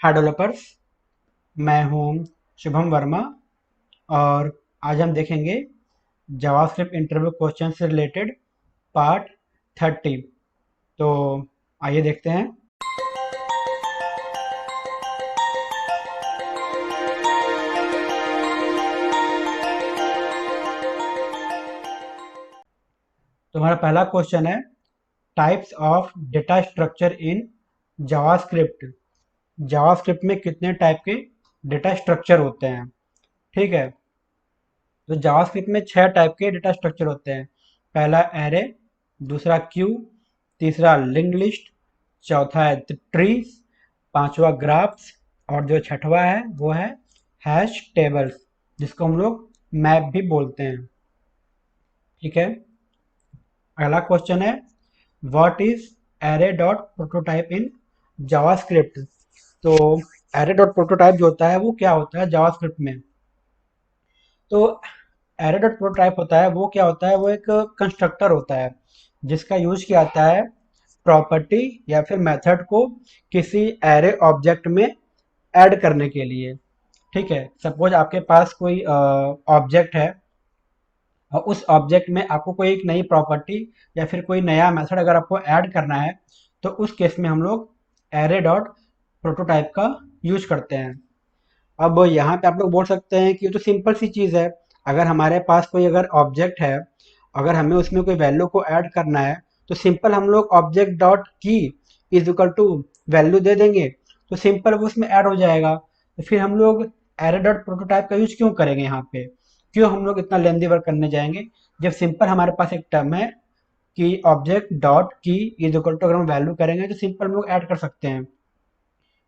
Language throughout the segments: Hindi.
हाय डेवलपर्स, मैं हूं शुभम वर्मा और आज हम देखेंगे जावास्क्रिप्ट इंटरव्यू क्वेश्चन से रिलेटेड पार्ट 30। तो आइए देखते हैं। तो हमारा पहला क्वेश्चन है types of data structure in JavaScript. JavaScript में कितने टाइप के डेटा स्ट्रक्चर होते हैं? ठीक है, तो जावास्क्रिप्ट में 6 टाइप के डेटा स्ट्रक्चर होते हैं। पहला एरे, दूसरा क्यू, तीसरा लिंक्ड लिस्ट, चौथा है ट्रीज, पांचवा ग्राफ्स और जो छठवा है वो है हैश टेबल्स, जिसको हम लोग मैप भी बोलते हैं। ठीक है, अगला क्वेश्चन है what is array dot prototype in JavaScript. तो एरे डॉट प्रोटोटाइप जो होता है वो क्या होता है जावास्क्रिप्ट में? तो एरे डॉट प्रोटोटाइप होता है वो क्या होता है, वो एक कंस्ट्रक्टर होता है जिसका यूज किया जाता है प्रॉपर्टी या फिर मेथड को किसी एरे ऑब्जेक्ट में ऐड करने के लिए। ठीक है, सपोज आपके पास कोई ऑब्जेक्ट है और उस ऑब्जेक्ट में आपको कोई एक नई प्रॉपर्टी या फिर कोई नया मेथड अगर आपको ऐड करना है तो उस केस में हम लोग एरे डॉट प्रोटोटाइप का यूज करते हैं। अब यहाँ पे आप लोग बोल सकते हैं कि ये तो सिंपल सी चीज़ है। अगर हमारे पास कोई अगर ऑब्जेक्ट है, अगर हमें उसमें कोई वैल्यू को ऐड करना है तो सिंपल हम लोग ऑब्जेक्ट डॉट की इज इक्वल टू वैल्यू दे देंगे तो सिंपल वो उसमें ऐड हो जाएगा। तो फिर हम लोग एरे डॉट प्रोटोटाइप का यूज क्यों करेंगे यहाँ पे? क्यों हम लोग इतना लेंदी वर्क करने जाएंगे जब सिंपल हमारे पास एक टर्म है कि ऑब्जेक्ट डॉट की इज इक्वल टू अगर हम वैल्यू करेंगे तो सिंपल हम लोग ऐड कर सकते हैं।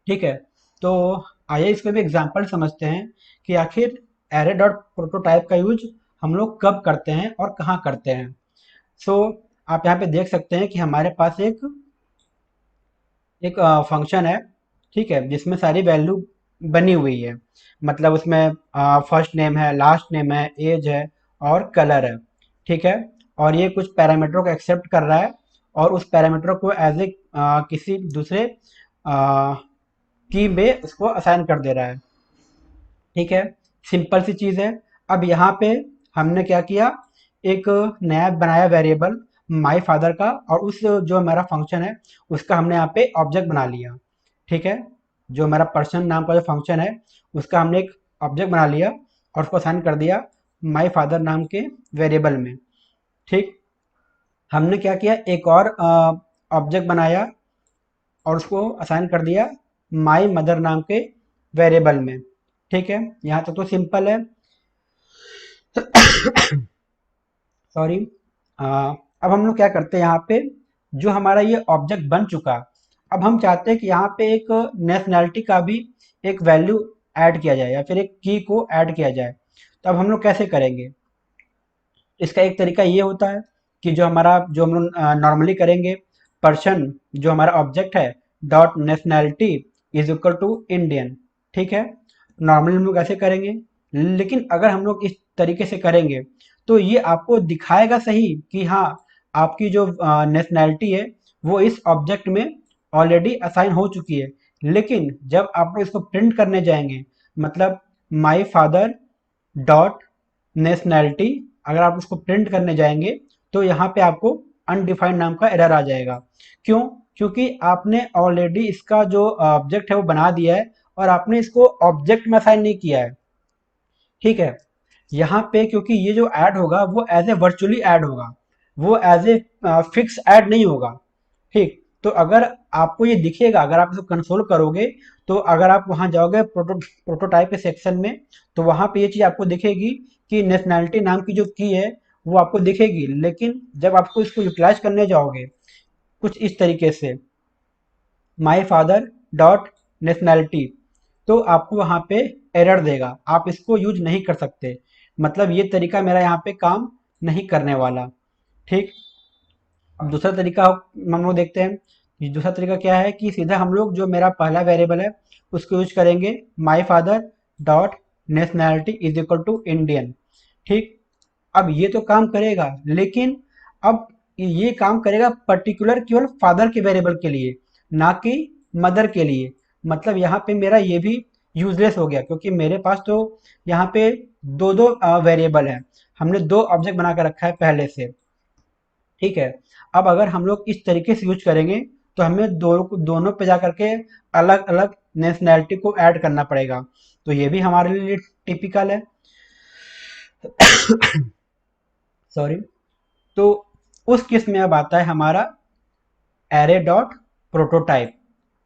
ठीक है, तो आइए इसमें भी एग्जांपल समझते हैं कि आखिर एरे डॉट प्रोटोटाइप का यूज हम लोग कब करते हैं और कहाँ करते हैं। सो आप यहाँ पे देख सकते हैं कि हमारे पास एक एक फंक्शन है, ठीक है, जिसमें सारी वैल्यू बनी हुई है। मतलब उसमें फर्स्ट नेम है, लास्ट नेम है, एज है और कलर है। ठीक है, और ये कुछ पैरामीटरों को एक्सेप्ट कर रहा है और उस पैरामीटर को एज ए किसी दूसरे की में उसको असाइन कर दे रहा है। ठीक है, सिंपल सी चीज़ है। अब यहाँ पे हमने क्या किया, एक नया बनाया वेरिएबल माई फादर का और उस जो हमारा फंक्शन है उसका हमने यहाँ पे ऑब्जेक्ट बना लिया। ठीक है, जो हमारा पर्सन नाम का जो फंक्शन है उसका हमने एक ऑब्जेक्ट बना लिया और उसको असाइन कर दिया माई फादर नाम के वेरिएबल में। ठीक, हमने क्या किया, एक और ऑब्जेक्ट बनाया और उसको असाइन कर दिया माई मदर नाम के वेरिएबल में। ठीक है, यहाँ तक तो सिंपल है। सॉरी। अब हम लोग क्या करते हैं, यहाँ पे जो हमारा ये ऑब्जेक्ट बन चुका, अब हम चाहते हैं कि यहाँ पे एक नेशनैलिटी का भी एक वैल्यू ऐड किया जाए या फिर एक की को ऐड किया जाए। तो अब हम लोग कैसे करेंगे? इसका एक तरीका ये होता है कि जो हम लोग नॉर्मली करेंगे, पर्सन जो हमारा ऑब्जेक्ट है dot nationality is equal to Indian. ठीक है, नॉर्मली हम लोग ऐसे करेंगे। लेकिन अगर हम लोग इस तरीके से करेंगे तो ये आपको दिखाएगा सही कि हाँ, आपकी जो नेशनैलिटी है वो इस ऑब्जेक्ट में ऑलरेडी असाइन हो चुकी है। लेकिन जब आप लोग इसको प्रिंट करने जाएंगे, मतलब माई फादर डॉट नेशनैलिटी, अगर आप उसको प्रिंट करने जाएंगे तो यहाँ पे आपको अनडिफाइंड नाम का एरर आ जाएगा। क्यों? क्योंकि आपने ऑलरेडी इसका जो ऑब्जेक्ट है वो बना दिया है और आपने इसको ऑब्जेक्ट में असाइन नहीं किया है। ठीक है, यहाँ पे क्योंकि ये जो ऐड होगा वो एज ए वर्चुअली ऐड होगा, वो एज ए फिक्स ऐड नहीं होगा। ठीक, तो अगर आपको ये दिखेगा, अगर आप इसको कंसोल करोगे तो अगर आप वहां जाओगे प्रोटोटाइप के सेक्शन में तो वहां पे ये चीज आपको दिखेगी कि नेशनैलिटी नाम की जो की है वो आपको दिखेगी। लेकिन जब आपको इसको यूटिलाइज करने जाओगे कुछ इस तरीके से माई फादर डॉट नेशनैलिटी, तो आपको वहां पे एरर देगा, आप इसको यूज नहीं कर सकते। मतलब ये तरीका मेरा यहाँ पे काम नहीं करने वाला। ठीक, अब दूसरा तरीका हम लोग देखते हैं। ये दूसरा तरीका क्या है कि सीधा हम लोग जो मेरा पहला वेरिएबल है उसको यूज करेंगे my father dot nationality is equal to Indian. ठीक, अब ये तो काम करेगा, लेकिन अब ये काम करेगा पर्टिकुलर केवल फादर के वेरिएबल के लिए, ना कि मदर के लिए। मतलब यहाँ पे मेरा ये भी यूजलेस हो गया, क्योंकि मेरे पास तो यहाँ पे दो दो वेरिएबल है, हमने दो ऑब्जेक्ट बना कर रखा है पहले से। ठीक है, अब अगर हम लोग इस तरीके से यूज करेंगे तो हमें दोनों पे जा करके अलग अलग नेशनैलिटी को ऐड करना पड़ेगा, तो ये भी हमारे लिए टिपिकल है। सॉरी। तो उस केस में अब आता है हमारा एरे डॉट प्रोटोटाइप।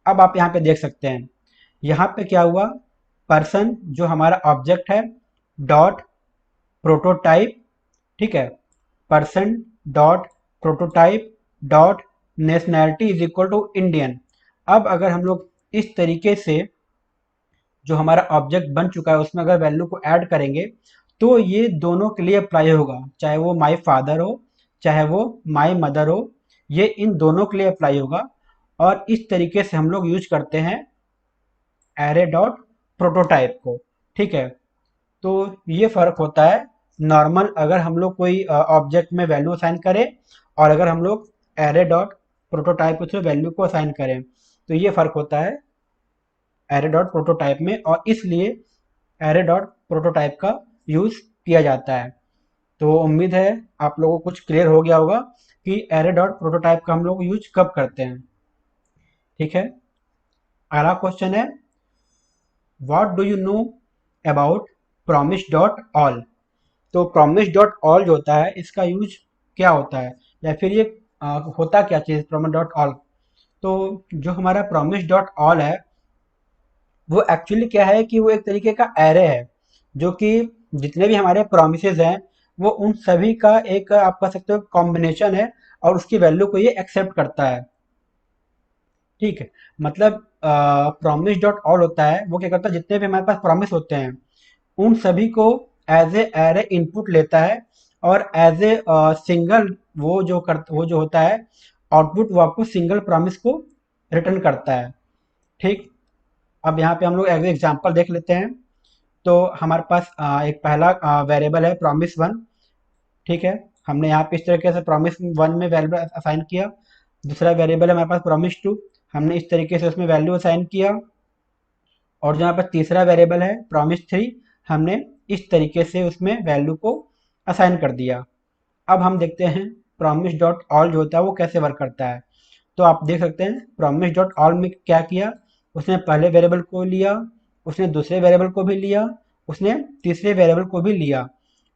अब आप यहाँ पे देख सकते हैं, यहाँ पे क्या हुआ, पर्सन जो हमारा ऑब्जेक्ट है डॉट प्रोटोटाइप, ठीक है, person dot prototype dot nationality is equal to Indian. अब अगर हम लोग इस तरीके से जो हमारा ऑब्जेक्ट बन चुका है उसमें अगर वैल्यू को ऐड करेंगे तो ये दोनों के लिए अप्लाई होगा, चाहे वो माई फादर हो चाहे वो माई मदर हो, ये इन दोनों के लिए अप्लाई होगा। और इस तरीके से हम लोग यूज करते हैं एरे डॉट प्रोटोटाइप को। ठीक है, तो ये फ़र्क होता है नॉर्मल अगर हम लोग कोई ऑब्जेक्ट में वैल्यू असाइन करें और अगर हम लोग एरे डॉट प्रोटोटाइप उसमें वैल्यू को असाइन करें, तो ये फ़र्क होता है एरे डॉट प्रोटोटाइप में, और इसलिए एरे डॉट प्रोटोटाइप का यूज़ किया जाता है। तो उम्मीद है आप लोगों को कुछ क्लियर हो गया होगा कि एरे डॉट प्रोटोटाइप का हम लोग यूज कब करते हैं। ठीक है, अगला क्वेश्चन है what do you know about promise dot all. तो प्रॉमिस डॉट ऑल जो होता है इसका यूज क्या होता है, या फिर ये होता क्या चीज़ प्रॉमिस डॉट ऑल। तो जो हमारा प्रॉमिस डॉट ऑल है वो एक्चुअली क्या है कि वो एक तरीके का एरे है, जो कि जितने भी हमारे प्रोमिसेस हैं वो उन सभी का एक आप कह सकते हो कॉम्बिनेशन है, और उसकी वैल्यू को ये एक्सेप्ट करता है। ठीक है, मतलब प्रॉमिस डॉट ऑल होता है वो क्या करता है, जितने भी हमारे पास प्रॉमिस होते हैं उन सभी को एज ए एरे इनपुट लेता है, और एज ए सिंगल वो जो होता है आउटपुट वो आपको सिंगल प्रॉमिस को रिटर्न करता है। ठीक, अब यहाँ पे हम लोग एज एग्जाम्पल देख लेते हैं। तो हमारे पास एक पहला वेरिएबल है प्रॉमिस वन। ठीक है, हमने यहाँ पे इस तरीके से प्रॉमिस वन में वैल्यू असाइन किया। दूसरा वेरिएबल है हमारे पास प्रॉमिस टू, हमने इस तरीके से उसमें वैल्यू असाइन किया। और जो यहाँ पर तीसरा वेरिएबल है प्रॉमिस थ्री, हमने इस तरीके से उसमें वैल्यू को असाइन कर दिया। अब हम देखते हैं प्रॉमिस डॉट ऑल जो होता है वो कैसे वर्क करता है। तो आप देख सकते हैं प्रॉमिस डॉट ऑल में क्या किया, उसने पहले वेरिएबल को लिया, उसने दूसरे वेरिएबल को भी लिया, उसने तीसरे वेरिएबल को भी लिया।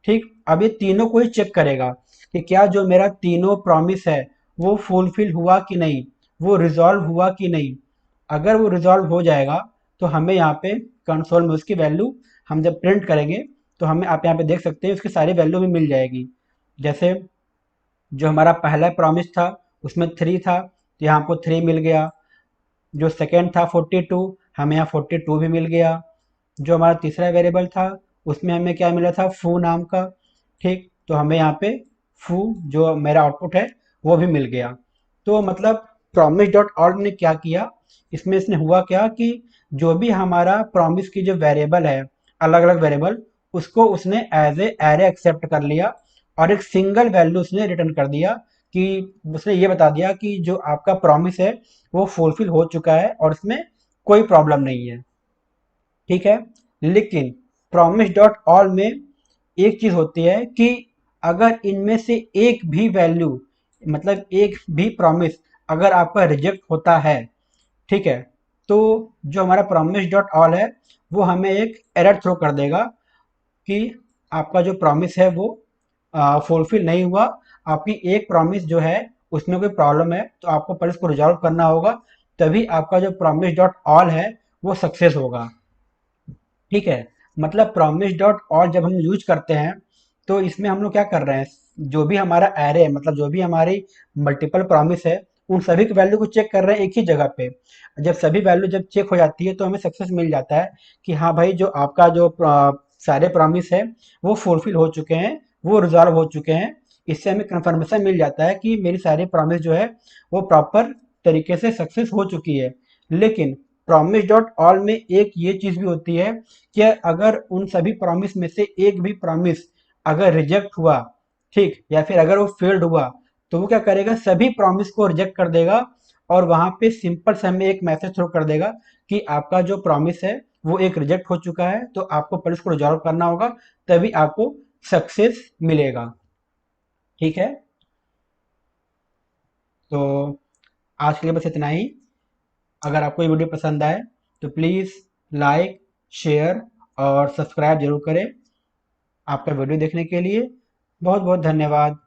ठीक, अब ये तीनों को ही चेक करेगा कि क्या जो मेरा तीनों प्रॉमिस है वो फुलफिल हुआ कि नहीं, वो रिजॉल्व हुआ कि नहीं। अगर वो रिजॉल्व हो जाएगा तो हमें यहाँ पे कंसोल में उसकी वैल्यू हम जब प्रिंट करेंगे तो हमें आप यहाँ पे देख सकते हैं उसकी सारी वैल्यू भी मिल जाएगी। जैसे जो हमारा पहला प्रॉमिस था उसमें थ्री था, तो यहाँ हमको थ्री मिल गया। जो सेकेंड था 42, हमें यहाँ 42 भी मिल गया। जो हमारा तीसरा वेरिएबल था उसमें हमें क्या मिला था, फू नाम का। ठीक, तो हमें यहाँ पे फू जो मेरा आउटपुट है वो भी मिल गया। तो मतलब प्रॉमिस डॉट ऑल ने क्या किया, इसमें इसने हुआ क्या कि जो भी हमारा प्रॉमिस की जो वेरिएबल है अलग अलग वेरिएबल, उसको उसने एज ए एरे एक्सेप्ट कर लिया और एक सिंगल वैल्यू उसने रिटर्न कर दिया, कि उसने ये बता दिया कि जो आपका प्रॉमिस है वो फुलफिल हो चुका है और इसमें कोई प्रॉब्लम नहीं है। ठीक है, लेकिन प्रॉमिस डॉट ऑल में एक चीज होती है कि अगर इनमें से एक भी वैल्यू, मतलब एक भी प्रॉमिस अगर आपका रिजेक्ट होता है, ठीक है, तो जो हमारा प्रॉमिस डॉट ऑल है वो हमें एक एरर थ्रो कर देगा कि आपका जो प्रॉमिस है वो फुलफिल नहीं हुआ। आपकी एक प्रॉमिस जो है उसमें कोई प्रॉब्लम है, तो आपको पहले इसको रिजॉल्व करना होगा, तभी आपका जो प्रॉमिस डॉट ऑल है वो सक्सेस होगा। ठीक है, मतलब प्रॉमिस डॉट ऑल जब हम यूज करते हैं तो इसमें हम लोग क्या कर रहे हैं, जो भी हमारा एरे है मतलब जो भी हमारी मल्टीपल प्रॉमिस है उन सभी की वैल्यू को चेक कर रहे हैं एक ही जगह पे। जब सभी वैल्यू जब चेक हो जाती है तो हमें सक्सेस मिल जाता है कि हाँ भाई जो आपका जो सारे प्रॉमिस है वो फुलफिल हो चुके हैं, वो रिजॉल्व हो चुके हैं। इससे हमें कंफर्मेशन मिल जाता है कि मेरी सारी प्रॉमिस जो है वो प्रॉपर तरीके से सक्सेस हो चुकी है। लेकिन प्रॉमिस डॉट ऑल में एक ये चीज भी होती है कि अगर उन सभी प्रॉमिस में से एक भी प्रॉमिस अगर रिजेक्ट हुआ, ठीक, या फिर अगर वो फेल्ड हुआ, तो वो क्या करेगा, सभी प्रॉमिस को रिजेक्ट कर देगा और वहाँ पे सिंपल सा हमें एक मैसेज थ्रो कर देगा कि आपका जो प्रॉमिस है वो एक रिजेक्ट हो चुका है, तो आपको पहले उसको रिजॉल्व करना होगा, तभी आपको सक्सेस मिलेगा। ठीक है, तो आज के लिए बस इतना ही। अगर आपको ये वीडियो पसंद आए तो प्लीज़ लाइक, शेयर और सब्सक्राइब जरूर करें। आपका वीडियो देखने के लिए बहुत बहुत धन्यवाद।